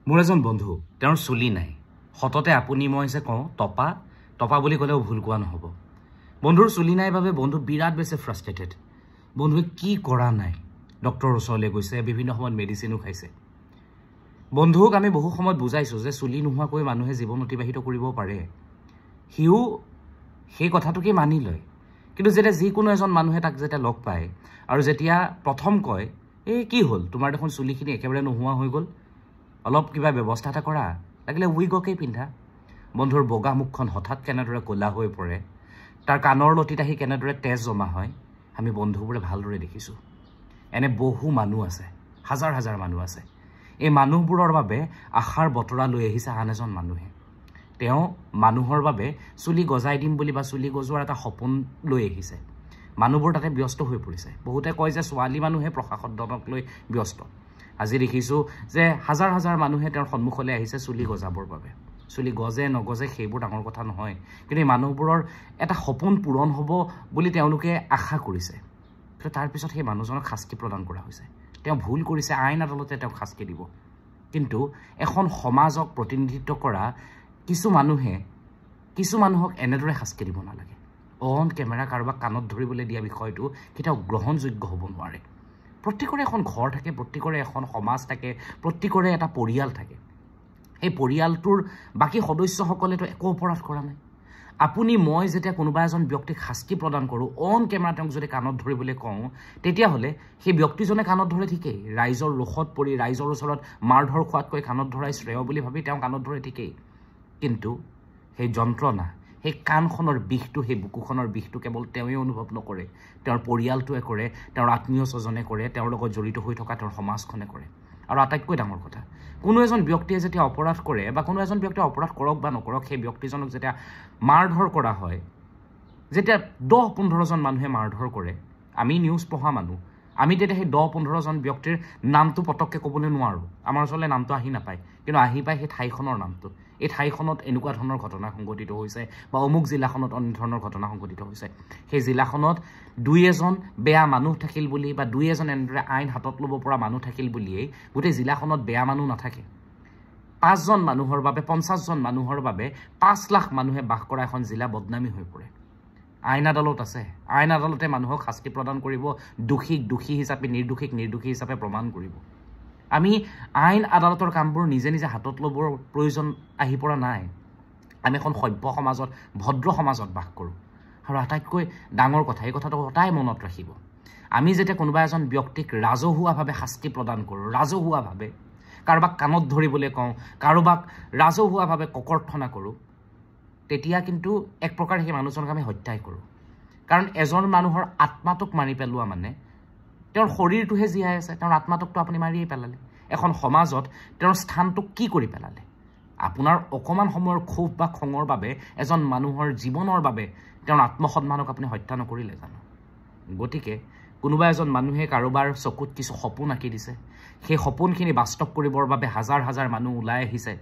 মোৰ এজন বন্ধু তেওঁৰ চুলি নাই হততে আপুনি মই যে কওঁ টপা টপা বুলি ক'লেও ভুল কোৱা নহ'ব বন্ধুৰ চুলি নাই বাবে বন্ধু বিৰাট বেছি ফ্ৰাষ্ট্ৰেটেড বন্ধুৱে কি কৰা নাই ডক্টৰৰ ওচৰলৈ গৈছে বিভিন্ন সময়ত মেডিচিনো খাইছে বন্ধুক আমি বহু সময়ত বুজাইছো যে চুলি নোহোৱাকৈ মানুহে জীৱন অতিবাহিত কৰিব পাৰে হিউ সেই কথাটোকে মানি লয় কিন্তু যেতিয়া যিকোনো এজন মানুহে তাক যেতিয়া লগ পায় আৰু যেতিয়া প্ৰথম কয় এই কি হ'ল তোমাৰ দেখোন চুলিখিনি একেবাৰে নোহোৱা হৈ গ'ল অলপ কিবা ব্যৱস্থা এটা কৰা লাগিলে উইগকেই পিন্ধা বন্ধুৰ বগা মুখখন হঠাৎ কেনেদৰে ক'লা হৈ পৰে তাৰ কাণৰ লতিত আহি কেনেদৰে তেজ জমা হয় আমি বন্ধুবোৰে ভালদৰে দেখিছোঁ এনে বহু মানুহ আছে হাজাৰ হাজাৰ মানুহ আছে এই মানুহবোৰৰ বাবে আশাৰ বতৰা লৈ আহিছে আন এজন মানুহে তেওঁ মানুহৰ বাবে চুলি গজাই দিম বুলি বা চুলি গজোৱাৰ এটা সপোন লৈ আহিছে মানুহবোৰ তাতে ব্যস্ত হৈ পৰিছে বহুতে কয় যে ছোৱালী মানুহে প্ৰশাসনক লৈ ব্যস্ত আজি দেখিছোঁ যে হাজাৰ হাজাৰ মানুহে তেওঁৰ সন্মুখলৈ আহিছে চুলি গজাবৰ বাবে চুলি গজে নগজে সেইবোৰ ডাঙৰ কথা নহয় কিন্তু এই মানুহবোৰৰ এটা সপোন পূৰণ হ'ব বুলি তেওঁলোকে আশা কৰিছে কিন্তু তাৰপিছত সেই মানুহজনক শাস্তি প্ৰদান কৰা হৈছে তেওঁ ভুল কৰিছে আইন আদালতে তেওঁক শাস্তি দিব কিন্তু এখন সমাজক প্ৰতিনিধিত্ব কৰা কিছু মানুহক এনেদৰে শাস্তি দিব নালাগে অন কেমেৰা কাৰোবাক কাণত ধৰিবলৈ দিয়া বিষয়টো কেতিয়াও গ্ৰহণযোগ্য হ'ব নোৱাৰে প্ৰত্যেকৰে এখন ঘৰ থাকে প্ৰত্যেকৰে এখন সমাজ থাকে প্ৰত্যেকৰে এটা পৰিয়াল থাকে এই পৰিয়ালটোৰ বাকী সদস্যসকলেতো একো অপৰাধ কৰা নাই আপুনি মই যেতিয়া কোনোবা এজন ব্যক্তিক শাস্তি প্ৰদান কৰোঁ অন কেমেৰা তেওঁক যদি কাণত ধৰিবলৈ কওঁ তেতিয়াহ'লে সেই ব্যক্তিজনে কাণত ধৰে ঠিকেই ৰাইজৰ ৰোষত পৰি ৰাইজৰ ওচৰত মাৰ ধৰ খোৱাতকৈ কাণত ধৰাই শ্ৰেয় বুলি ভাবি তেওঁ কাণত ধৰে ঠিকেই কিন্তু সেই যন্ত্ৰণা সেই কাণখনৰ বিষটো সেই বুকুখনৰ বিষটো কেৱল তেওঁৱে অনুভৱ নকৰে তেওঁৰ পৰিয়ালটোৱে কৰে তেওঁৰ আত্মীয় স্বজনে কৰে তেওঁৰ লগত জড়িত হৈ থকা তেওঁৰ সমাজখনে কৰে আৰু আটাইতকৈ ডাঙৰ কথা কোনো এজন ব্যক্তিয়ে যেতিয়া অপৰাধ কৰে বা কোনো এজন ব্যক্তিয়ে অপৰাধ কৰক বা নকৰক সেই ব্যক্তিজনক যেতিয়া মাৰধৰ কৰা হয় যেতিয়া 10-15জন মানুহে মাৰধৰ কৰে আমি নিউজ পঢ়া মানুহ আমি তেতিয়া সেই 10-15জন ব্যক্তিৰ নামটো পটককৈ ক'বলৈ নোৱাৰোঁ আমাৰ ওচৰলৈ নামটো আহি নাপায় কিন্তু আহি পায় সেই ঠাইখনৰ নামটো এই ঠাইখনত এনেকুৱা ধৰণৰ ঘটনা সংঘটিত হৈছে বা অমুক জিলাখনত অন্য ধৰণৰ ঘটনা সংঘটিত হৈছে সেই জিলাখনত 2-এজন বেয়া মানুহ থাকিল বুলি বা 2-এজন এনেদৰে আইন হাতত ল'ব পৰা মানুহ থাকিল বুলিয়েই গোটেই জিলাখনত বেয়া মানুহ নাথাকে 5জন মানুহৰ বাবে 50জন মানুহৰ বাবে 5 লাখ মানুহে বাস কৰা এখন জিলা বদনামী হৈ পৰে আইন আদালত আছে আইন আদালতে মানুহক শাস্তি প্ৰদান কৰিব দোষীক দোষী হিচাপে নিৰ্দোষীক নিৰ্দোষী হিচাপে প্ৰমাণ কৰিব আমি আইন আদালতৰ কামবোৰ নিজে নিজে হাতত ল'বৰ প্ৰয়োজন আহি পৰা নাই আমি এখন সভ্য সমাজত ভদ্ৰ সমাজত বাস কৰোঁ আৰু আটাইতকৈ ডাঙৰ কথা এই কথাটো সদায় মনত ৰাখিব আমি যেতিয়া কোনোবা এজন ব্যক্তিক ৰাজহুৱাভাৱে শাস্তি প্ৰদান কৰোঁ ৰাজহুৱাভাৱে কাৰোবাক কাণত ধৰিবলৈ কওঁ কাৰোবাক ৰাজহুৱাভাৱে ককৰ্থনা কৰোঁ তেতিয়া কিন্তু এক প্ৰকাৰ সেই মানুহজনক আমি হত্যাই কৰোঁ কাৰণ এজন মানুহৰ আত্মাটোক মাৰি পেলোৱা মানে তেওঁৰ শৰীৰটোহে জীয়াই আছে তেওঁৰ আত্মাটোকতো আপুনি মাৰিয়েই পেলালে এখন সমাজত তেওঁৰ স্থানটোক কি কৰি পেলালে আপোনাৰ অকণমান সময়ৰ ক্ষোভ বা খঙৰ বাবে এজন মানুহৰ জীৱনৰ বাবে তেওঁৰ আত্মসন্মানক আপুনি হত্যা নকৰিলে জানো গতিকে কোনোবা এজন মানুহে কাৰোবাৰ চকুত কিছু সপোন আঁকি দিছে সেই সপোনখিনি বাস্তৱ কৰিবৰ বাবে হাজাৰ হাজাৰ মানুহ ওলাই আহিছে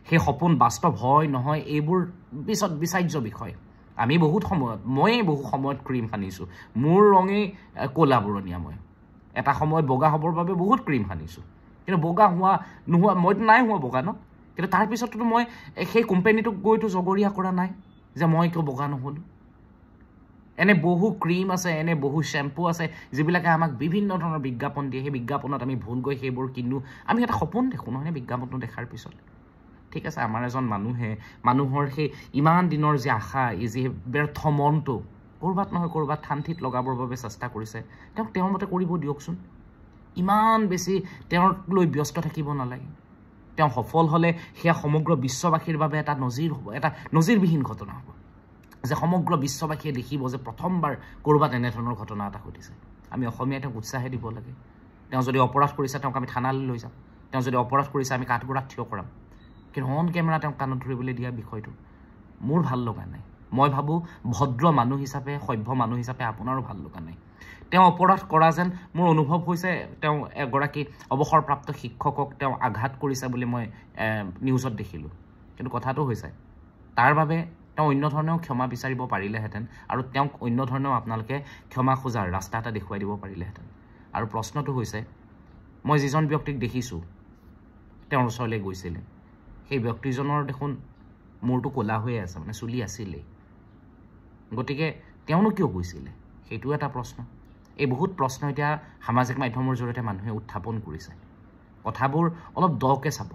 সেই সপোন বাস্তৱ হয় নহয় এইবোৰ পিছত বিচাৰ্য বিষয় আমি ময়ে বহু সময়ত ক্ৰীম সানিছোঁ মোৰ ৰঙেই ক'লা বুৰণীয়া মই এটা সময়ত বগা হ'বৰ বাবে বহুত ক্ৰীম সানিছোঁ কিন্তু বগা নোহোৱা মইতো নাই হোৱা বগা ন কিন্তু তাৰপিছততো মই সেই কোম্পানীটোক গৈতো জগৰীয়া কৰা নাই যে মই কিয় বগা নহ'লোঁ এনে বহু ক্ৰীম আছে এনে বহু শ্বেম্পু আছে যিবিলাকে আমাক বিভিন্ন ধৰণৰ বিজ্ঞাপন দিয়ে সেই বিজ্ঞাপনত আমি ভুল গৈ সেইবোৰ কিনো আমি এটা সপোন দেখোঁ নহয় বিজ্ঞাপনটো দেখাৰ পিছত ঠিক আছে আমাৰ এজন মানুহৰ সেই ইমান দিনৰ যে আশা এই যি ব্যৰ্থ মনটো ক'ৰবাত নহয় ক'ৰবাত ঠাণ্ঠিত লগাবৰ বাবে চেষ্টা কৰিছে তেওঁক তেওঁৰ মতে কৰিব দিয়কচোন ইমান বেছি তেওঁক লৈ ব্যস্ত থাকিব নালাগে তেওঁ সফল হ'লে সেয়া সমগ্ৰ বিশ্ববাসীৰ বাবে এটা নজিৰ হ'ব এটা নজিৰবিহীন ঘটনা হ'ব যে সমগ্ৰ বিশ্ববাসীয়ে দেখিব যে প্ৰথমবাৰ ক'ৰবাত এনেধৰণৰ ঘটনা এটা ঘটিছে আমি অসমীয়াই তেওঁক উৎসাহে দিব লাগে তেওঁ যদি অপৰাধ কৰিছে তেওঁক আমি থানালৈ লৈ যাম তেওঁ যদি অপৰাধ কৰিছে আমি কাঠগড়াত থিয় কৰাম কিন্তু অন কেমেৰা তেওঁক কাণত ধৰিবলৈ দিয়া বিষয়টো মোৰ ভাল লগা নাই মই ভাবোঁ ভদ্ৰ মানুহ হিচাপে সভ্য মানুহ হিচাপে আপোনাৰো ভাল লগা নাই তেওঁ অপৰাধ কৰা যেন মোৰ অনুভৱ হৈছে তেওঁ এগৰাকী অৱসৰপ্ৰাপ্ত শিক্ষকক তেওঁ আঘাত কৰিছে বুলি মই নিউজত দেখিলোঁ কিন্তু কথাটো হৈছে তাৰ বাবে তেওঁ অন্য ধৰণেও ক্ষমা বিচাৰিব পাৰিলেহেঁতেন আৰু তেওঁক অন্য ধৰণেও আপোনালোকে ক্ষমা খোজাৰ ৰাস্তা এটা দেখুৱাই দিব পাৰিলেহেঁতেন আৰু প্ৰশ্নটো হৈছে মই যিজন ব্যক্তিক দেখিছোঁ তেওঁৰ ওচৰলৈ গৈছিলে সেই ব্যক্তিজনৰ দেখোন মূৰটো ক'লা হৈ আছে মানে চুলি আছিলেই গতিকে তেওঁনো কিয় গৈছিলে সেইটো এটা প্ৰশ্ন এই বহুত প্ৰশ্ন এতিয়া সামাজিক মাধ্যমৰ জৰিয়তে মানুহে উত্থাপন কৰিছে কথাবোৰ অলপ দকে চাব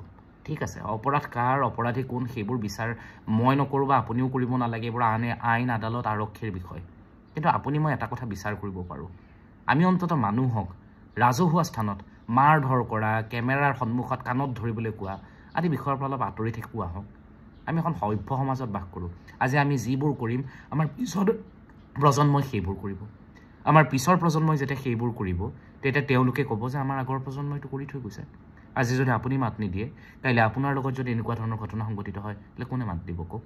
ঠিক আছে অপৰাধ কাৰ অপৰাধী কোন সেইবোৰ বিচাৰ মই নকৰোঁ বা আপুনিও কৰিব নালাগে এইবোৰ আইন আদালত আৰক্ষীৰ বিষয় কিন্তু আপুনি মই এটা কথা বিচাৰ কৰিব পাৰোঁ আমি অন্তত মানুহক ৰাজহুৱা স্থানত মাৰ ধৰ কৰা কেমেৰাৰ সন্মুখত কাণত ধৰিবলৈ কোৱা আদি বিষয়ৰ পৰা অলপ আঁতৰি থাকিব আহক আমি এখন সভ্য সমাজত বাস কৰোঁ আজি আমি যিবোৰ কৰিম আমাৰ পিছৰ প্ৰজন্মই সেইবোৰ কৰিব আমাৰ পিছৰ প্ৰজন্মই যেতিয়া সেইবোৰ কৰিব তেতিয়া তেওঁলোকে ক'ব যে আমাৰ আগৰ প্ৰজন্মইটো কৰি থৈ গৈছে আজি যদি আপুনি মাত নিদিয়ে কাইলৈ আপোনাৰ লগত যদি এনেকুৱা ধৰণৰ ঘটনা সংঘটিত হয় তেতিয়াহ'লে কোনে মাত দিব কওক